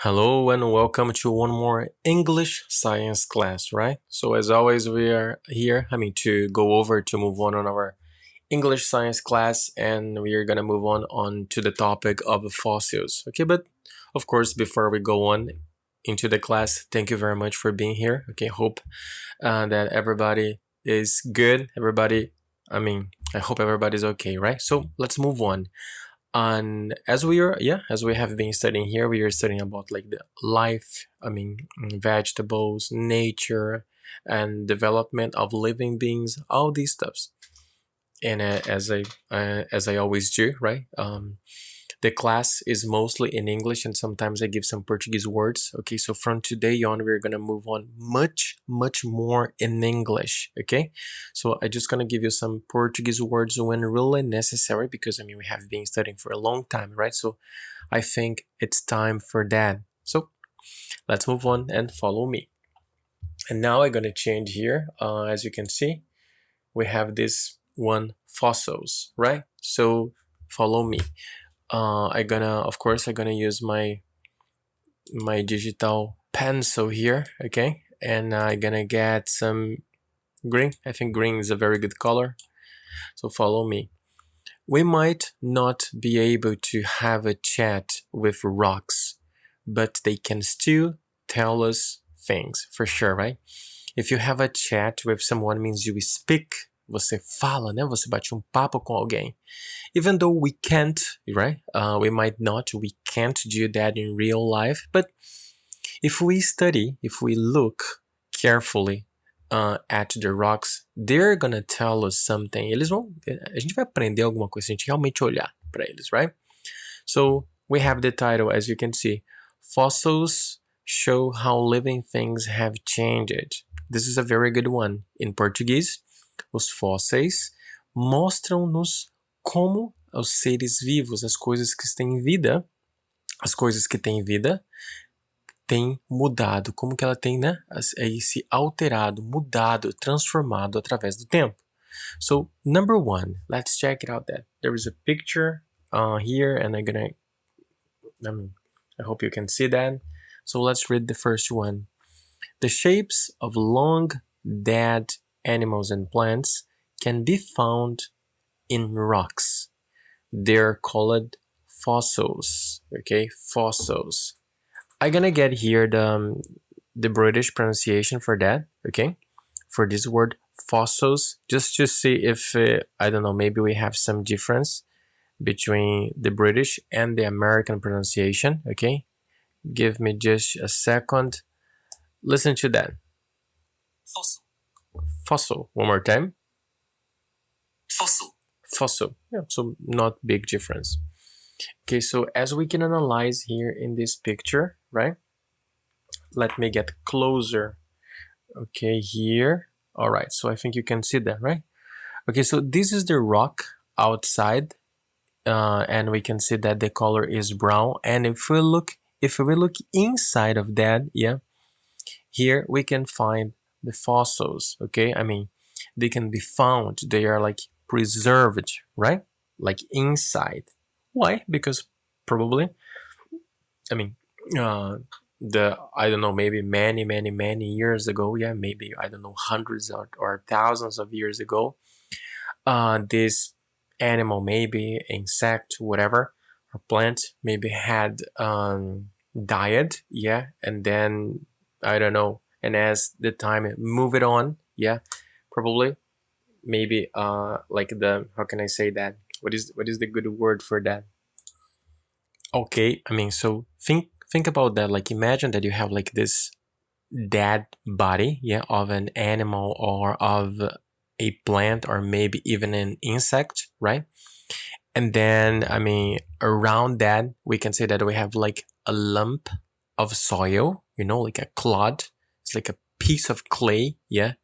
Hello and welcome to one more English science class, right? So as always, we are here, to go over to move on our English science class, and we are gonna move on to the topic of fossils. Okay, but of course, before we go on into the class, thank you very much for being here. Okay, hope that everybody is good. I hope everybody's okay, right? So let's move on. And as we have been studying here, we are studying about like the life, vegetables, nature, and development of living beings, all these stuffs. And as I always do, right? The class is mostly in English, and sometimes I give some Portuguese words. Okay, so from today on, we're gonna move on much more in English. Okay, so I'm just gonna give you some Portuguese words when really necessary, because we have been studying for a long time, right? So I think it's time for that. So let's move on and follow me. And now I'm gonna change here. As you can see, we have this one fossils, right? So follow me. I'm gonna use my digital pencil here, okay? And I'm gonna get some green. I think green is a very good color. So follow me. We might not be able to have a chat with rocks, but they can still tell us things, for sure, right? If you have a chat with someone, means you speak, você fala, né? Você bate papo com alguém. Even though we can't, right? We can't do that in real life. But if we study, if we look carefully at the rocks, they're gonna tell us something. A gente vai aprender alguma coisa se a gente realmente olhar para eles, right? So we have the title, as you can see, Fossils Show How Living Things Have Changed. This is a very good one. In Português, os fósseis mostram-nos como os seres vivos, as coisas que têm vida, têm mudado, como que ela tem, né, se alterado, mudado, transformado através do tempo. So, number one, let's check it out. That there is a picture here, and I hope you can see that. So let's read the first one. The shapes of long dead animals and plants can be found in rocks. They're called fossils. Okay, fossils. I'm gonna get here the British pronunciation for that. Okay, for this word fossils, just to see if I don't know, maybe we have some difference between the British and the American pronunciation. Okay, give me just a second. Listen to that. Fossil. Fossil. One more time. Fossil. Fossil. Yeah, so not big difference. Okay, so as we can analyze here in this picture, right? Let me get closer. Okay, here. All right, so I think you can see that, right? Okay, so this is the rock outside, and we can see that the color is brown. And if we look inside of that, yeah, here we can find the fossils. Okay, they can be found. They are like preserved, right? Like inside. Why? Because probably, I mean, I don't know, maybe many years ago, yeah, maybe I don't know, hundreds or thousands of years ago, this animal, maybe insect, whatever, or plant, maybe had died, yeah, and then I don't know, and as the time moved on, yeah, probably maybe like the, how can I say that? What is the good word for that? Okay, so think about that. Like imagine that you have like this dead body, yeah, of an animal or of a plant or maybe even an insect, right? And then around that we can say that we have like a lump of soil, like a clod. It's like a piece of clay, yeah,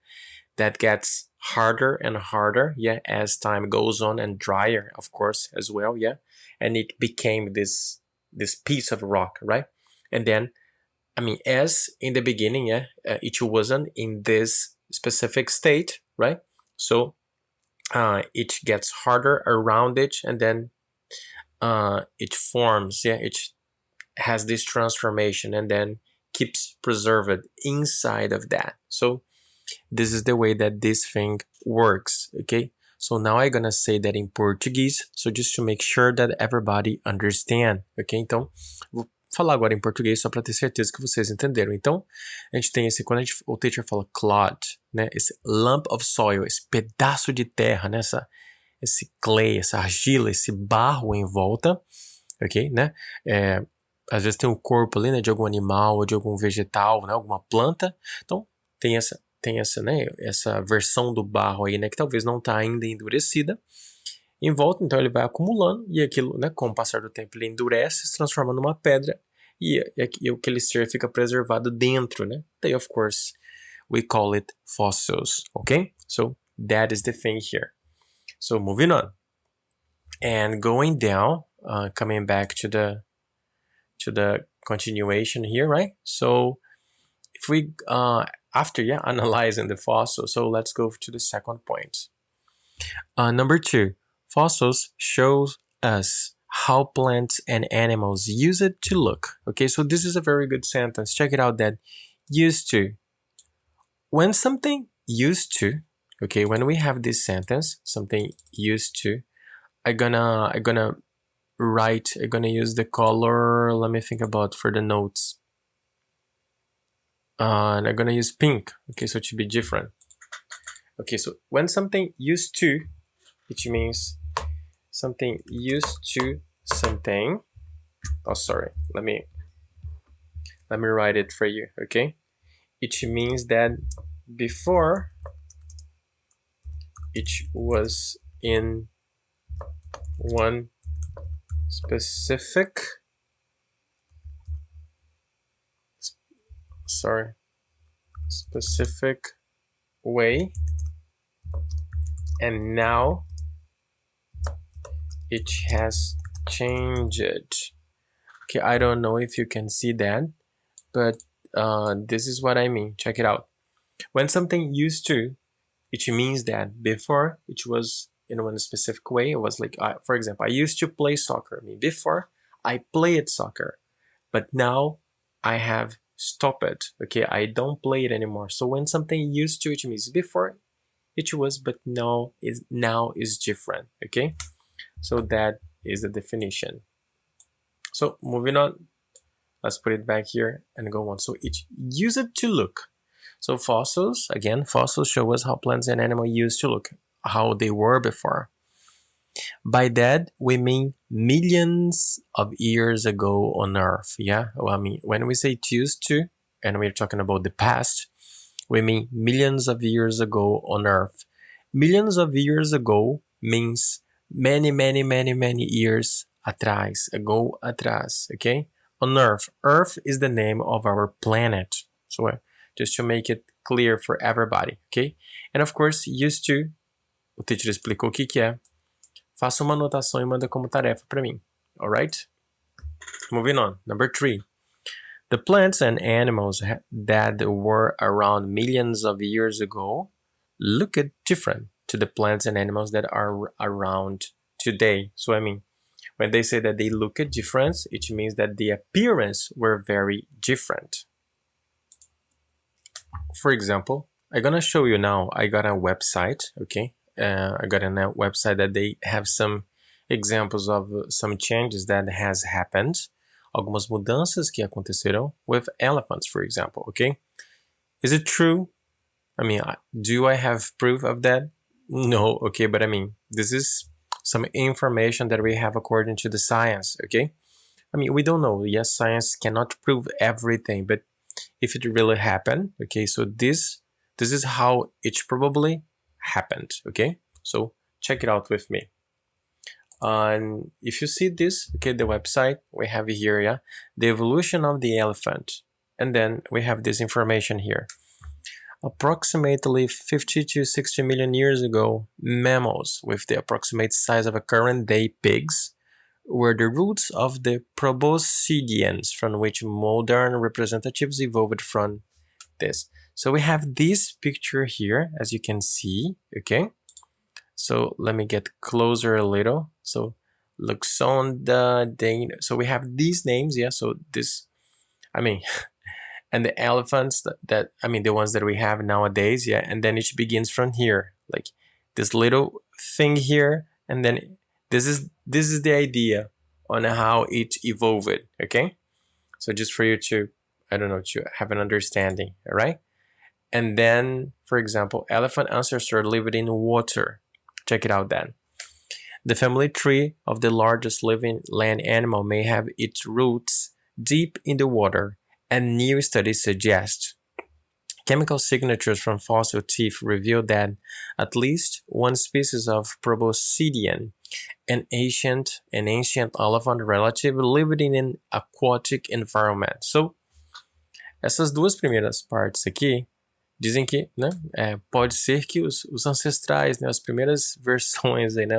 that gets harder and harder, yeah, as time goes on, and drier, of course, as well, yeah. And it became this piece of rock, right? And then as in the beginning, yeah, it wasn't in this specific state, right? So it gets harder around it, and then it forms, yeah, it has this transformation and then keeps preserved inside of that. So this is the way that this thing works, okay? So now I'm gonna say that in Portuguese, so just to make sure that everybody understand, ok? Então, vou falar agora em português só para ter certeza que vocês entenderam. Então, a gente tem esse, quando o teacher fala clod, né? Esse lump of soil, esse pedaço de terra, né? Esse clay, essa argila, esse barro em volta, ok, né? Às vezes tem um corpo ali, né? De algum animal ou de algum vegetal, né? Alguma planta. Então, tem essa, né, essa versão do barro aí, né, que talvez não está ainda endurecida em volta, então ele vai acumulando e aquilo, né, com o passar do tempo ele endurece, se transforma numa pedra e aquele ser fica preservado dentro, né? They, of course, we call it fossils, okay? So that is the thing here. So moving on and going down, coming back to the continuation here, right? So if we after analyzing the fossil, so let's go to the second point. Number 2, fossils shows us how plants and animals use it to look. Okay, so this is a very good sentence. Check it out, that used to. When something used to, okay, when we have this sentence, something used to, I'm gonna use the color, let me think about for the notes. And I'm gonna use pink, okay, so it should be different. Okay, so when something used to, it means something used to something. Oh, sorry, let me write it for you, okay? It means that before it was in one specific way, and now it has changed. Okay, I don't know if you can see that, but this is what I mean. Check it out. When something used to, it means that before it was in one specific way. It was like, for example, I used to play soccer. I mean, before I played soccer, but now I have stopped it. Okay, I don't play it anymore. So when something used to, it means before it was, but now is different. Okay, so that is the definition. So moving on, let's put it back here and go on. So it use it to look. So fossils, again, fossils show us how plants and animals used to look, how they were before. By that, we mean millions of years ago on Earth. Yeah, well, I mean, when we say it used to, and we're talking about the past, we mean millions of years ago on Earth. Millions of years ago means many years atrás, okay? On Earth. Earth is the name of our planet. So just to make it clear for everybody, okay? And of course, used to, o teacher explicou o que é. Faça uma anotação e manda como tarefa para mim. Alright? Moving on. Number 3. The plants and animals that were around millions of years ago look different to the plants and animals that are around today. So I mean, when they say that they look different, it means that the appearance were very different. For example, I'm gonna show you now. I got a website, okay? I got a website that they have some examples of some changes that has happened. Algumas mudanças que aconteceram with elephants, for example, okay? Is it true? I mean, do I have proof of that? No, okay, but I mean, this is some information that we have according to the science, okay? I mean, we don't know. Yes, science cannot prove everything, but if it really happened, okay, so this is how it probably happened, okay? So check it out with me. And if you see this, okay, the website we have here, yeah, the evolution of the elephant, and then we have this information here. Approximately 50 to 60 million years ago, mammals with the approximate size of a current-day pigs were the roots of the proboscideans, from which modern representatives evolved from this. So we have this picture here, as you can see, okay? So let me get closer a little. So Luxonda, Dana. So we have these names, yeah. So this, I mean, and the elephants that I mean the ones that we have nowadays, yeah. And then it begins from here, like this little thing here, and then this is the idea on how it evolved. Okay, so just for you to, I don't know, to have an understanding. All right. And then, for example, elephant ancestor lived in water. Check it out then. The family tree of the largest living land animal may have its roots deep in the water, and new studies suggest chemical signatures from fossil teeth reveal that at least one species of Proboscidean, an ancient elephant relative, lived in an aquatic environment. So, essas duas primeiras partes aqui dizem que, né, pode ser que os ancestrais, né, as primeiras versões aí, né,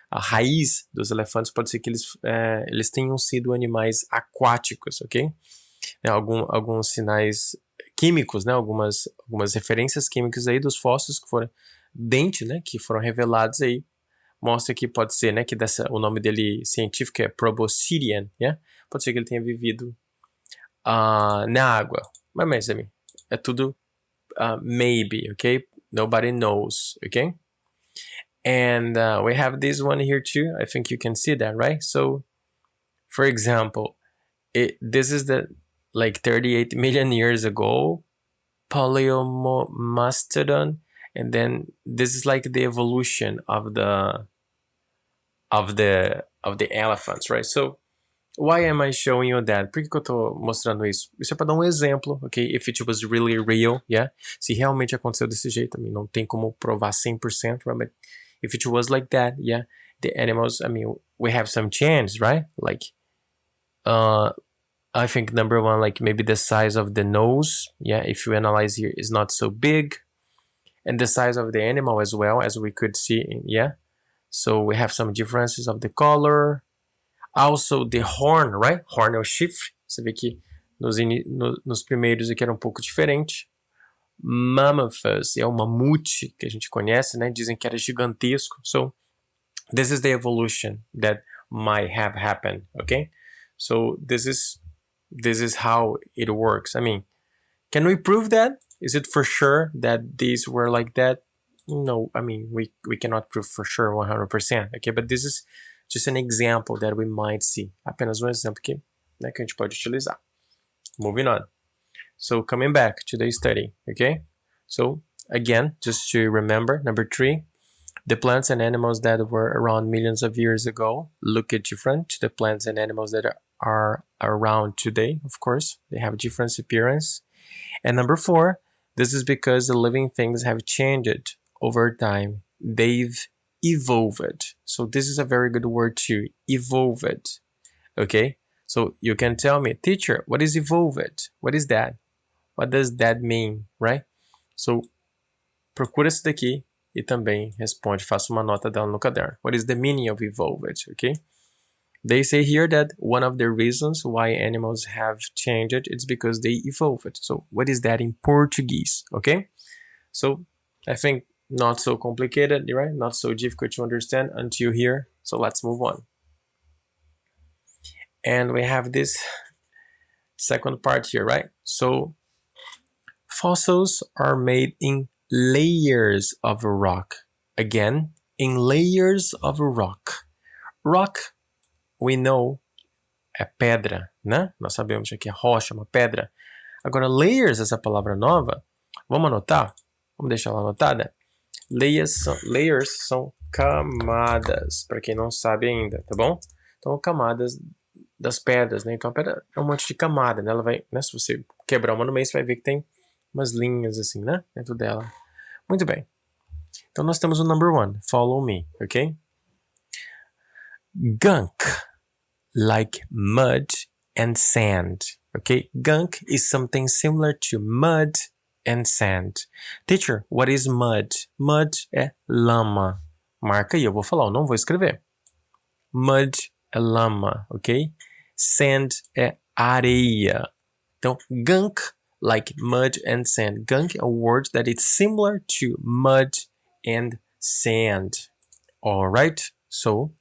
a raiz dos elefantes pode ser que eles tenham sido animais aquáticos, ok? Alguns sinais químicos, né, algumas referências químicas aí dos fósseis que foram dente, né, que foram revelados aí, mostra que pode ser, né, que o nome dele científico é Proboscidean, yeah? Pode ser que ele tenha vivido na água, mas é tudo maybe, okay? Nobody knows, okay? And we have this one here too. I think you can see that, right? So, for example, this is the, like 38 million years ago, Paleomastodon, and then this is like the evolution of the elephants, right? So, why am I showing you that? Por que eu tô mostrando isso? Isso é para dar um exemplo, ok? If it was really real, yeah? Se realmente aconteceu desse jeito, I mean, não tem como provar 100%, right? But if it was like that, yeah, the animals, I mean, we have some chance, right? Like, I think number one, like maybe the size of the nose, yeah, if you analyze here, is not so big. And the size of the animal as well, as we could see, yeah? So we have some differences of the color. Also, the horn, right? Horn é o chifre. Você vê que nos primeiros aqui era um pouco diferente. Mammothus é o mamute que a gente conhece, né? Dizem que era gigantesco. So, this is the evolution that might have happened, okay? So, this is how it works. I mean, can we prove that? Is it for sure that these were like that? No, I mean, we cannot prove for sure 100%, okay? But this is just an example that we might see. Apenas um exemplo que a gente pode utilizar. Moving on. So coming back to the study, okay? So again, just to remember, number 3, the plants and animals that were around millions of years ago look different to the plants and animals that are around today, of course. They have different appearance. And number 4, this is because the living things have changed over time. They've evolved. So this is a very good word too, evolved, okay? So you can tell me, teacher, what is evolved? What is that? What does that mean, right? So procura isso daqui e também responde, faça uma nota dela no caderno. What is the meaning of evolved, okay? They say here that one of the reasons why animals have changed is because they evolved. So what is that in Portuguese, okay? So I think not so complicated, right? Not so difficult to understand until here. So let's move on. And we have this second part here, right? So fossils are made in layers of rock. Again, in layers of rock. Rock, we know, é pedra, né? Nós sabemos que é rocha, uma pedra. Agora, layers, essa palavra nova, vamos anotar? Vamos deixar ela anotada? Layers são camadas, para quem não sabe ainda, tá bom? Então, camadas das pedras, né? Então, a pedra é um monte de camada, né? Ela vai, né? Se você quebrar uma no meio, você vai ver que tem umas linhas assim, né? Dentro dela. Muito bem. Então, nós temos o number 1. Follow me, ok? Gunk, like mud and sand, okay? Gunk is something similar to mud and sand. Teacher, what is mud? Mud é lama. Marca aí, eu vou falar, eu não vou escrever. Mud é lama, ok? Sand é areia. Então, gunk, like mud and sand. Gunk é a word that is similar to mud and sand. Alright? So,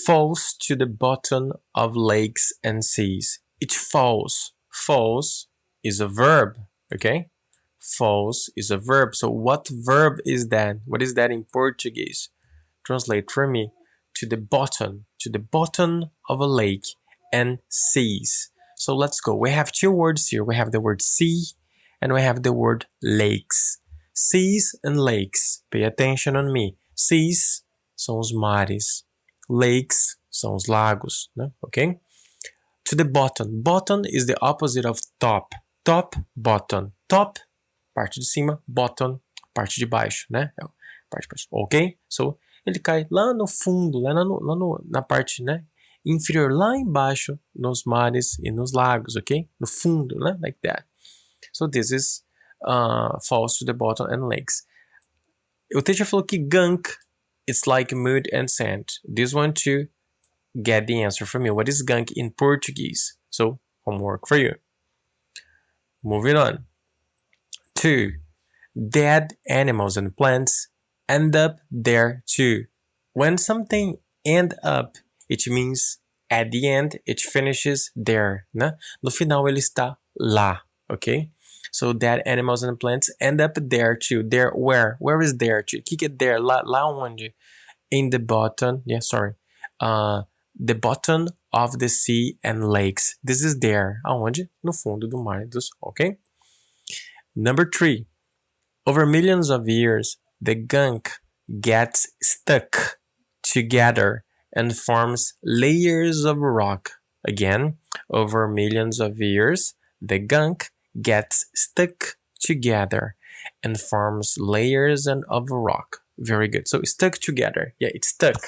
falls to the bottom of lakes and seas. It falls. Falls is a verb, okay? Falls is a verb. So what verb is that? What is that in Portuguese? Translate for me. To the bottom of a lake and seas. So let's go. We have two words here. We have the word sea and we have the word lakes. Seas and lakes. Pay attention on me. Seas são os mares. Lakes são os lagos, né? Okay? To the bottom. Bottom is the opposite of top. Top, bottom. Top, parte de cima. Bottom, parte de baixo, né? Parte de baixo. Ok? So, ele cai lá no fundo, na parte, né, inferior, lá embaixo, nos mares e nos lagos, ok? No fundo, né? Like that. So this is falls to the bottom and lakes. O teacher falou que gunk is like mud and sand. This one to get the answer from me. What is gunk in Portuguese? So homework for you. Moving on. 2. Dead animals and plants end up there too. When something end up, it means at the end it finishes there, né? No final ele está lá, okay? So dead animals and plants end up there too. There where? Where is there too? O que é there? Lá onde? In the bottom, the bottom of the sea and lakes. This is there. Aonde? No fundo do mar, okay? Number 3. Over millions of years, the gunk gets stuck together and forms layers of rock. Again, over millions of years, the gunk gets stuck together and forms layers of rock. Very good. So, stuck together. Yeah, it's stuck.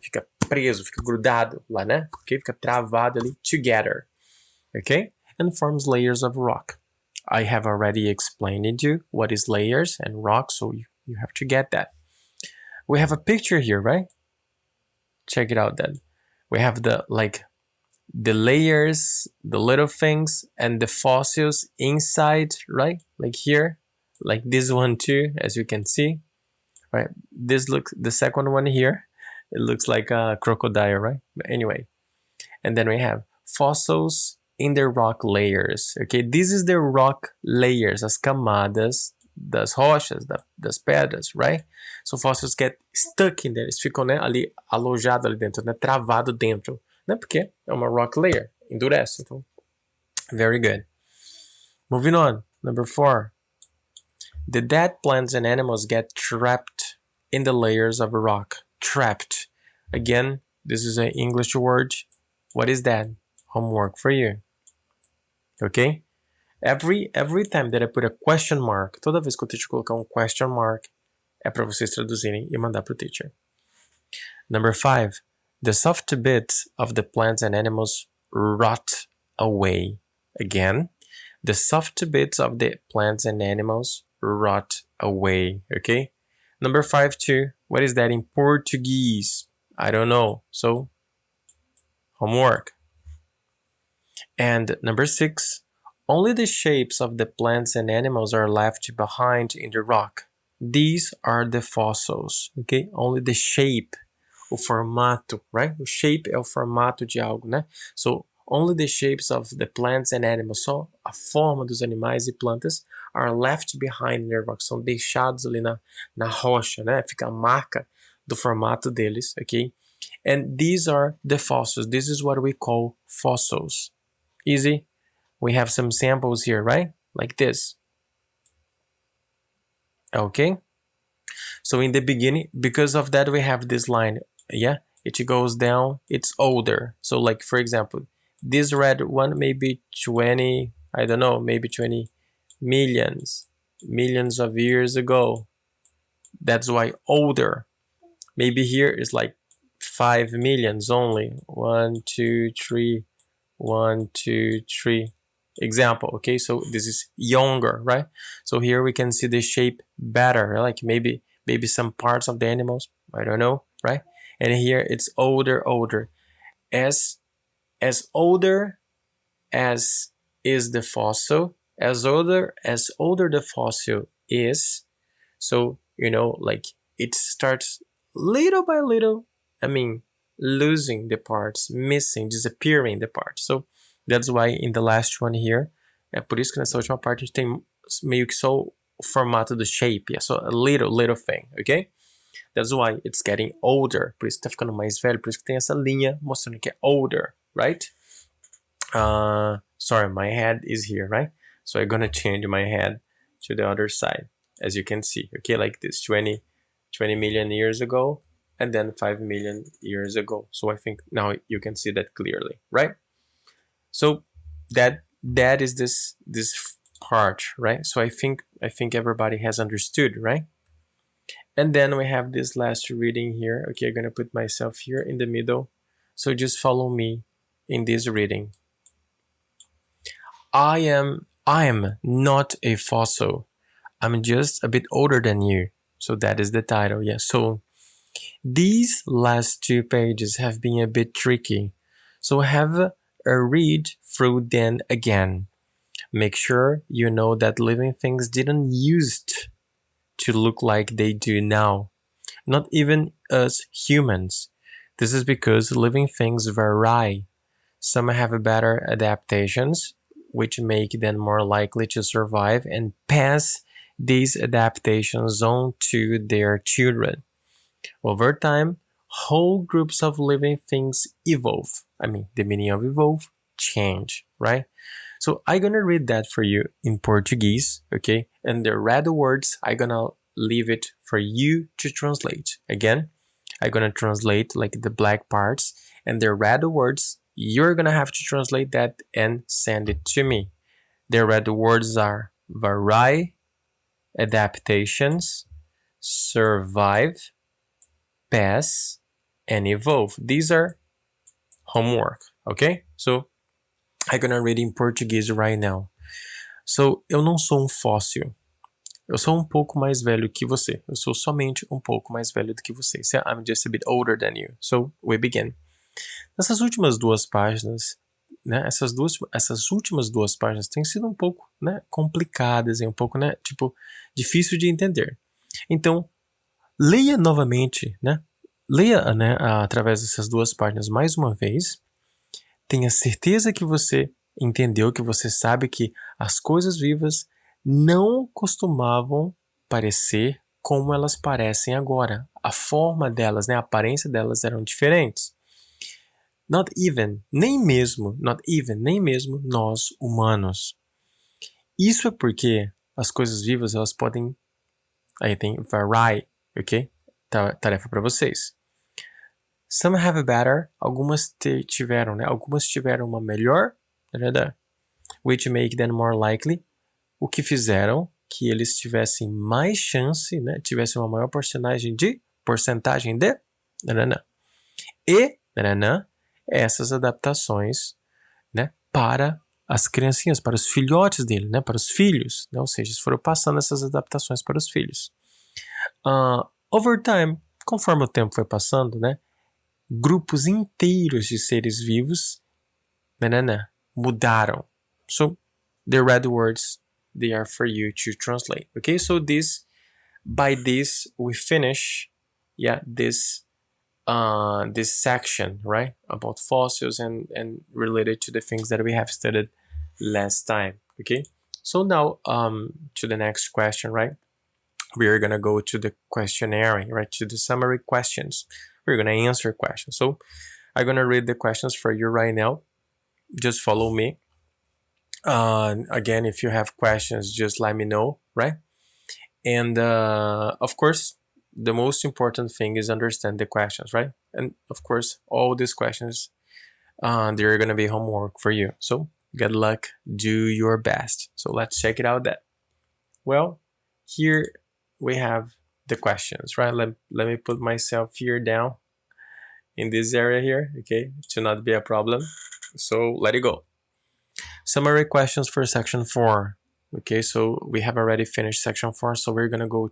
Fica preso, fica grudado lá, né? Okay? Fica travado ali. Together. Okay? And forms layers of rock. I have already explained to you what is layers and rock, so you have to get that. We have a picture here, right? Check it out then. We have the layers, the little things, and the fossils inside, right? Like here, like this one too, as you can see, right? This looks, the second one here, it looks like a crocodile, right? But anyway, and then we have fossils in the rock layers, okay? This is the rock layers, as camadas das rochas, das pedras, right? So fossils get stuck in there. Eles ficam, né, ali alojados ali dentro, né, travado dentro, né? Porque é uma rock layer, endurece. Então, very good. Moving on, number 4. The dead plants and animals get trapped in the layers of rock. Trapped. Again, this is an English word. What is that? Homework for you. Okay? Every time that I put a question mark, toda vez que o teacher colocar um question mark, é para vocês traduzirem e mandar pro teacher. Number 5. The soft bits of the plants and animals rot away. Again, the soft bits of the plants and animals rot away. Okay? Number 5 too. What is that in Portuguese? I don't know. So, homework. And number 6. Only the shapes of the plants and animals are left behind in the rock. These are the fossils, okay? Only the shape, o formato, right? O shape é o formato de algo, né? So, only the shapes of the plants and animals, só a forma dos animais e plantas, are left behind in the rock. São deixados ali na rocha, né? Fica a marca do formato deles, okay? And these are the fossils. This is what we call fossils. Easy? We have some samples here, right? Like this. Okay? So in the beginning, because of that, we have this line. Yeah? It goes down. It's older. So like, for example, this red one may be 20, I don't know, maybe 20 millions of years ago. That's why older. Maybe here is like 5 millions only. 1, 2, 3. 1, 2, 3. Example, okay? So this is younger, right? So here we can see the shape better, like maybe some parts of the animals, I don't know, right? And here it's older. As older as is the fossil, as older the fossil is, so, you know, like it starts little by little, I mean, losing the parts, missing, disappearing the parts. So that's why in the last one here, é por isso que nessa última parte a gente tem meio que só o formato do shape, é só a little thing, ok? That's why it's getting older, por isso que tá ficando mais velho, por isso que tem essa linha mostrando que é older, right? Sorry, my head is here, right? So I'm gonna change my head to the other side, as you can see, okay, like this, 20 million years ago, and then 5 million years ago. So I think now you can see that clearly, right? So that is this part, right? So I think everybody has understood, right? And then we have this last reading here. Okay, I'm gonna put myself here in the middle. So just follow me in this reading. I am not a fossil. I'm just a bit older than you. So that is the title. Yeah. So these last 2 pages have been a bit tricky. So have a read through them again. Make sure you know that living things didn't used to look like they do now. Not even us humans. This is because living things vary. Some have better adaptations, which make them more likely to survive and pass these adaptations on to their children. Over time, whole groups of living things evolve. I mean, the meaning of evolve, change, right? So I'm gonna read that for you in Portuguese, okay? And the red words, I'm gonna leave it for you to translate. Again, I'm gonna translate like the black parts, and the red words, you're gonna have to translate that and send it to me. The red words are vary, adaptations, survive, pass, and evolve. These are homework, okay? So I'm gonna read in Portuguese right now. So, eu não sou fóssil. Eu sou pouco mais velho que você. Eu sou somente pouco mais velho do que você. So, I'm just a bit older than you. So, we begin. Nessas últimas 2 páginas, né? Essas últimas 2 páginas têm sido pouco, né, complicadas, pouco, né, tipo, difícil de entender. Então, leia novamente, né? Leia, né, através dessas 2 páginas mais uma vez. Tenha certeza que você entendeu, que você sabe que as coisas vivas não costumavam parecer como elas parecem agora. A forma delas, né, a aparência delas eram diferentes. Not even, nem mesmo nós humanos. Isso é porque as coisas vivas, elas podem, aí tem vary, ok? Tarefa para vocês. Some have better, algumas tiveram, né? Algumas tiveram uma melhor, which make them more likely, o que fizeram que eles tivessem mais chance, né? Tivessem uma maior porcentagem de, e, essas adaptações, né? Para as criancinhas, para os filhotes dele, né? Para os filhos, né? Ou seja, eles foram passando essas adaptações para os filhos. Over time, conforme o tempo foi passando, né? Grupos inteiros de seres vivos, mudaram. So, the red words, they are for you to translate. Okay, so by this we finish, this section, right, about fossils and related to the things that we have studied last time. Okay, so now to the next question, right? We are gonna go to the questionnaire, right, to the summary questions. We're gonna answer questions. So I'm gonna read the questions for you right now. Just follow me. Again, if you have questions, just let me know, right? And of course, the most important thing is understand the questions, right? And of course, all these questions, they're gonna be homework for you. So good luck, do your best. So let's check it out then. Well, here we have the questions, right? Let me put myself here down in this area here, okay, to not be a problem. So let it go. Summary questions for section 4. Okay, so we have already finished section 4, so we're gonna go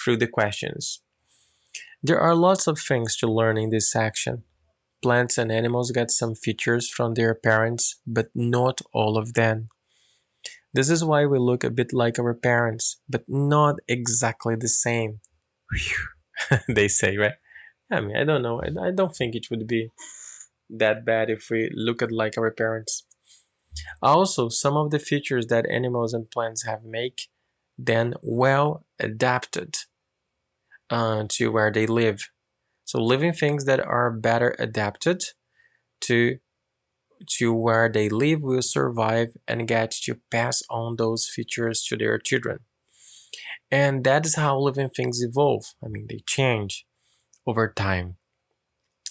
through the questions. There are lots of things to learn in this section. Plants and animals get some features from their parents, but not all of them. This is why we look a bit like our parents, but not exactly the same. They say, right? I mean, I don't know. I don't think it would be that bad if we look at like our parents. Also, some of the features that animals and plants have make them well adapted to where they live. So living things that are better adapted to where they live will survive and get to pass on those features to their children. And that is how living things evolve. I mean, they change over time.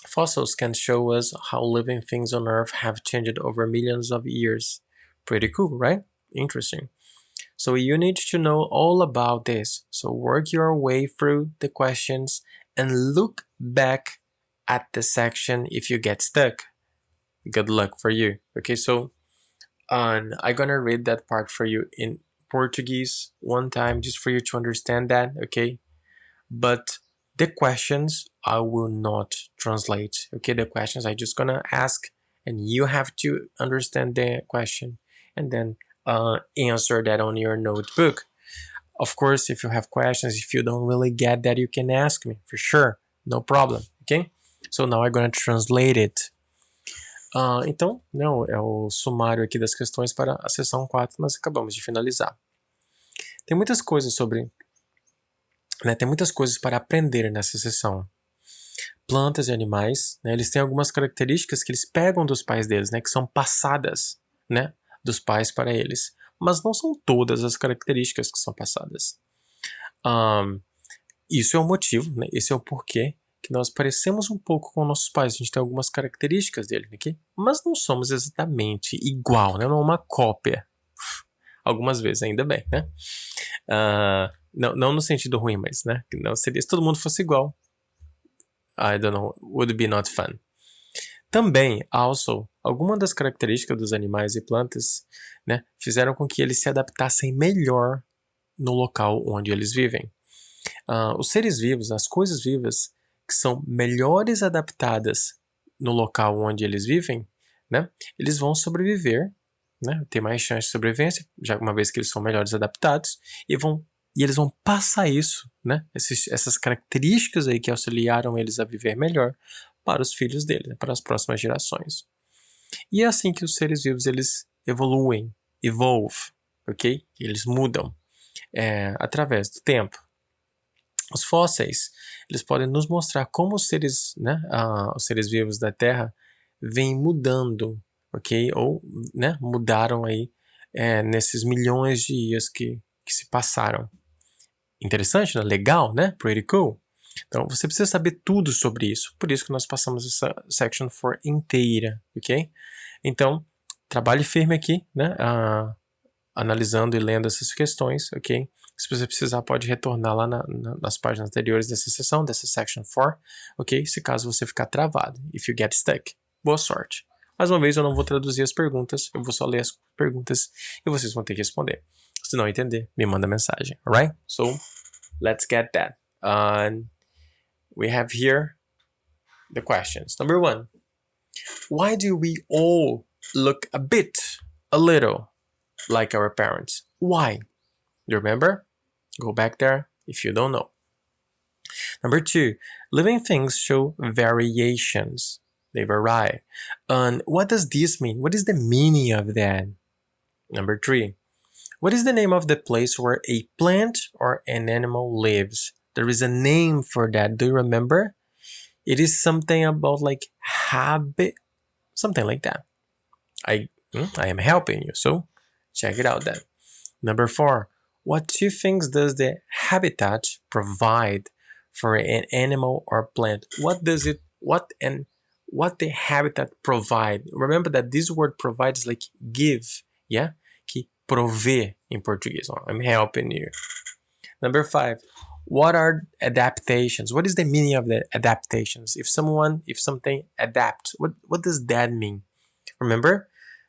Fossils can show us how living things on Earth have changed over millions of years. Pretty cool, right? Interesting. So you need to know all about this. So work your way through the questions and look back at the section if you get stuck. Good luck for you. Okay, so I'm gonna read that part for you in Portuguese one time just for you to understand that, okay? But the questions I will not translate, okay? The questions I just gonna ask and you have to understand the question and then answer that on your notebook. Of course, if you have questions, if you don't really get that, you can ask me for sure, no problem, okay? So now I'm gonna translate it. Então, não, é o sumário aqui das questões para a sessão 4, nós acabamos de finalizar. Tem muitas coisas sobre, né, tem muitas coisas para aprender nessa sessão. Plantas e animais, né, eles têm algumas características que eles pegam dos pais deles, né, que são passadas, né, dos pais para eles. Mas não são todas as características que são passadas. Isso é o motivo, né, esse é o porquê que nós parecemos um pouco com nossos pais. A gente tem algumas características dele aqui, mas não somos exatamente igual, né, não é uma cópia. Algumas vezes, ainda bem, né? Não no sentido ruim, mas, né? Não seria se todo mundo fosse igual. I don't know, would be not fun. Também, also, algumas das características dos animais e plantas, né, fizeram com que eles se adaptassem melhor no local onde eles vivem. Os seres vivos, as coisas vivas, que são melhores adaptadas no local onde eles vivem, né, eles vão sobreviver, né, ter mais chance de sobrevivência, já uma vez que eles são melhores adaptados, e eles vão passar isso, né, essas características aí que auxiliaram eles a viver melhor para os filhos deles, né, para as próximas gerações. E é assim que os seres vivos eles evoluem, ok? Eles mudam através do tempo. Os fósseis, eles podem nos mostrar como os seres, né, os seres vivos da Terra vêm mudando, ok? Ou, né, mudaram aí nesses milhões de dias que se passaram. Interessante, né? Legal, né? Pretty cool. Então, você precisa saber tudo sobre isso. Por isso que nós passamos essa section 4 inteira, ok? Então, trabalhe firme aqui, né? Analisando e lendo essas questões, ok? Se você precisar, pode retornar lá nas páginas anteriores dessa sessão, dessa section 4, ok? Se caso você ficar travado, if you get stuck. Boa sorte. Mais uma vez, eu não vou traduzir as perguntas, eu vou só ler as perguntas e vocês vão ter que responder. Se não entender, me manda mensagem, alright? So, let's get that. We have here the questions. Number 1. Why do we all look a little like our parents? Why? You remember? Go back there if you don't know. Number 2. Living things show variations. They vary. And what does this mean? What is the meaning of that? Number 3. What is the name of the place where a plant or an animal lives? There is a name for that. Do you remember? It is something about like habit, something like that. I am helping you, so check it out then. Number 4. What 2 things does the habitat provide for an animal or plant? What the habitat provide? Remember that this word provide is like give, yeah? Que prover in Portuguese. I'm helping you. Number 5. What are adaptations? What is the meaning of the adaptations? If something adapts, what does that mean? Remember,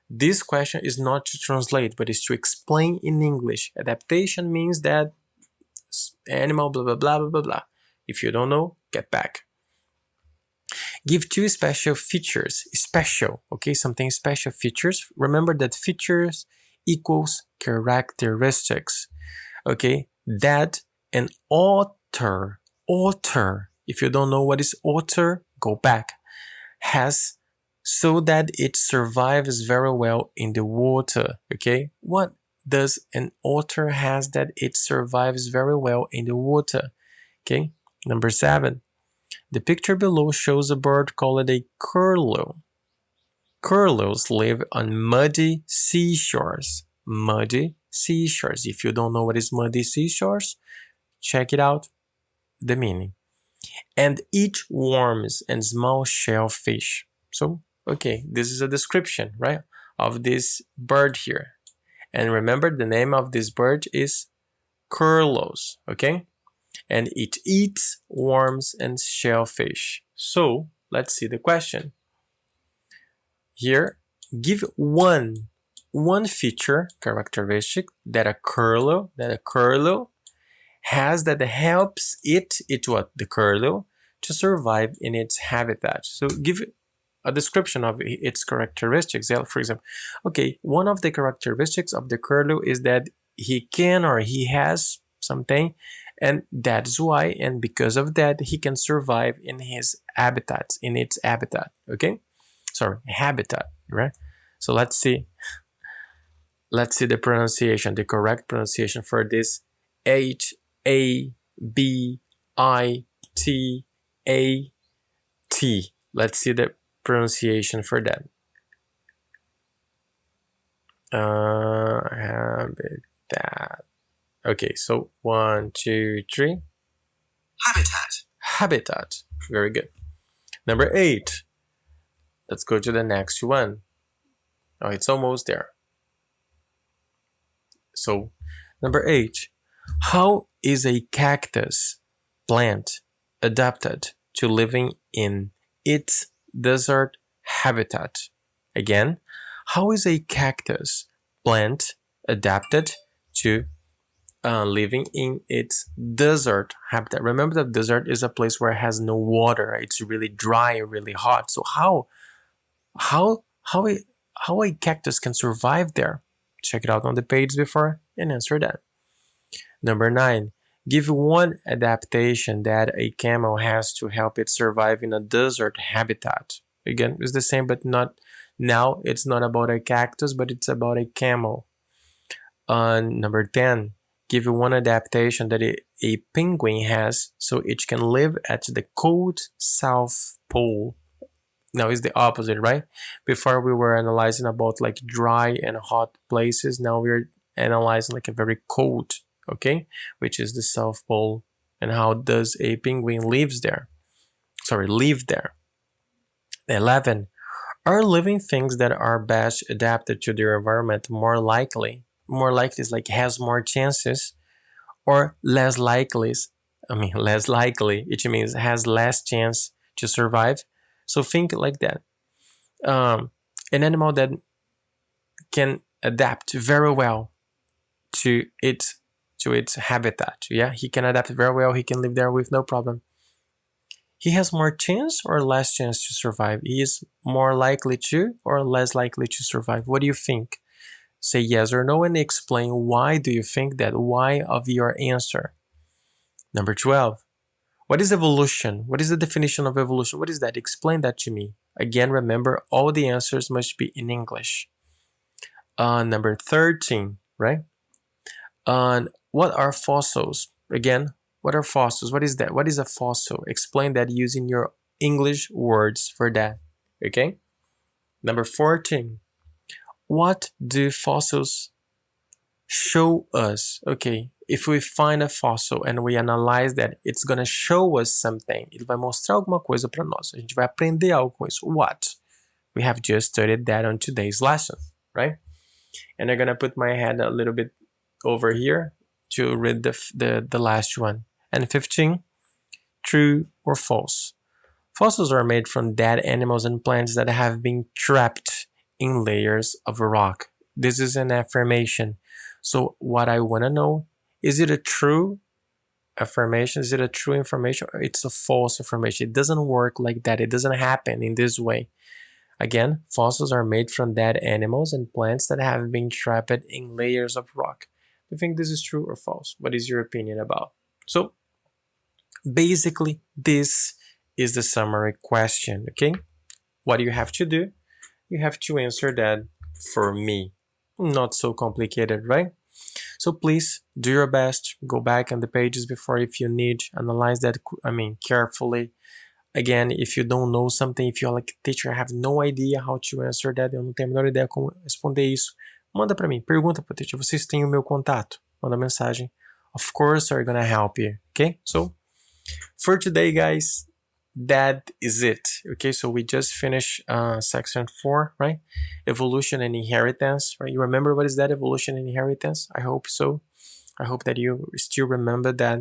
this question is not to translate, but is to explain in English. Adaptation means that animal blah blah blah blah blah blah. If you don't know, get back. Give 2 special features. Special, okay? Something special features. Remember that features equals characteristics, okay? That an author If you don't know what is otter, go back. Has so that it survives very well in the water. Okay, what does an otter has that it survives very well in the water? Okay, number 7. The picture below shows a bird called a curlew. Curlews live on muddy seashores. Muddy seashores. If you don't know what is muddy seashores, check it out, the meaning. And eat worms and small shellfish. So, okay, this is a description, right, of this bird here. And remember, the name of this bird is curlews, okay? And it eats worms and shellfish. So, let's see the question. Here, give one feature, characteristic that a curlew has that helps it what? The curlew to survive in its habitat. So give a description of its characteristics. For example, okay, one of the characteristics of the curlew is that he can or he has something, and that's why, and because of that, he can survive in his habitat, in its habitat. Okay, sorry, habitat, right? So let's see the pronunciation, the correct pronunciation for this Habitat. Let's see the pronunciation for that. Habitat. Okay, so 1, 2, 3. Habitat. Very good. Number 8. Let's go to the next one. Oh, it's almost there. So, number 8. How is a cactus plant adapted to living in its desert habitat? Again, how is a cactus plant adapted to living in its desert habitat? Remember that desert is a place where it has no water. It's really dry, really hot. So how a cactus can survive there? Check it out on the page before and answer that. Number 9. Give one adaptation that a camel has to help it survive in a desert habitat. Again, it's the same, but not now. It's not about a cactus, but it's about a camel. Number 10. Give one adaptation that a penguin has so it can live at the cold South Pole. Now it's the opposite, right? Before we were analyzing about like dry and hot places. Now we're analyzing like a very cold, okay, which is the South Pole, and how does a penguin live there? 11. Are living things that are best adapted to their environment more likely? More likely is like has more chances, or less likely, which means has less chance to survive. So think like that. An animal that can adapt very well to its habitat. Yeah, he can adapt very well. He can live there with no problem. He has more chance or less chance to survive? He is more likely to or less likely to survive? What do you think? Say yes or no and explain why do you think that, why of your answer. Number 12. What is evolution? What is the definition of evolution? What is that? Explain that to me. Again, remember, all the answers must be in English. Number 13, right? What are fossils? Again, what are fossils? What is that? What is a fossil? Explain that using your English words for that. Okay? Number 14. What do fossils show us? Okay, if we find a fossil and we analyze that, it's gonna show us something. Ele vai mostrar alguma coisa para nós. A gente vai aprender algo com isso. What? We have just studied that on today's lesson, right? And I'm gonna put my head a little bit over here to read the last one. And 15. True or false? Fossils are made from dead animals and plants that have been trapped in layers of rock. This is an affirmation. So what I want to know, is it a true affirmation? Is it a true information? Or it's a false affirmation? It doesn't work like that. It doesn't happen in this way. Again, fossils are made from dead animals and plants that have been trapped in layers of rock. Do you think this is true or false? What is your opinion about? So Basically, this is the summary question, okay? What do you have to do? You have to answer that for me. Not so complicated, right? So please do your best. Go back on the pages before if you need. Analyze that, carefully. Again, if you don't know something, if you're like, teacher, I have no idea how to answer that, eu não tenho a menor ideia como responder isso, manda para mim, pergunta pro teacher, vocês têm o meu contato, manda mensagem. Of course, I'm gonna help you, okay? So, for today, guys, that is it, okay? So we just finished section 4, right? Evolution and inheritance, right? You remember what is that, evolution and inheritance? I hope so. I hope that you still remember that,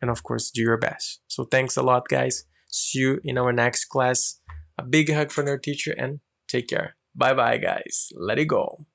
and of course, do your best. So thanks a lot, guys. See you in our next class. A big hug from your teacher and take care. Bye bye, guys. Let it go.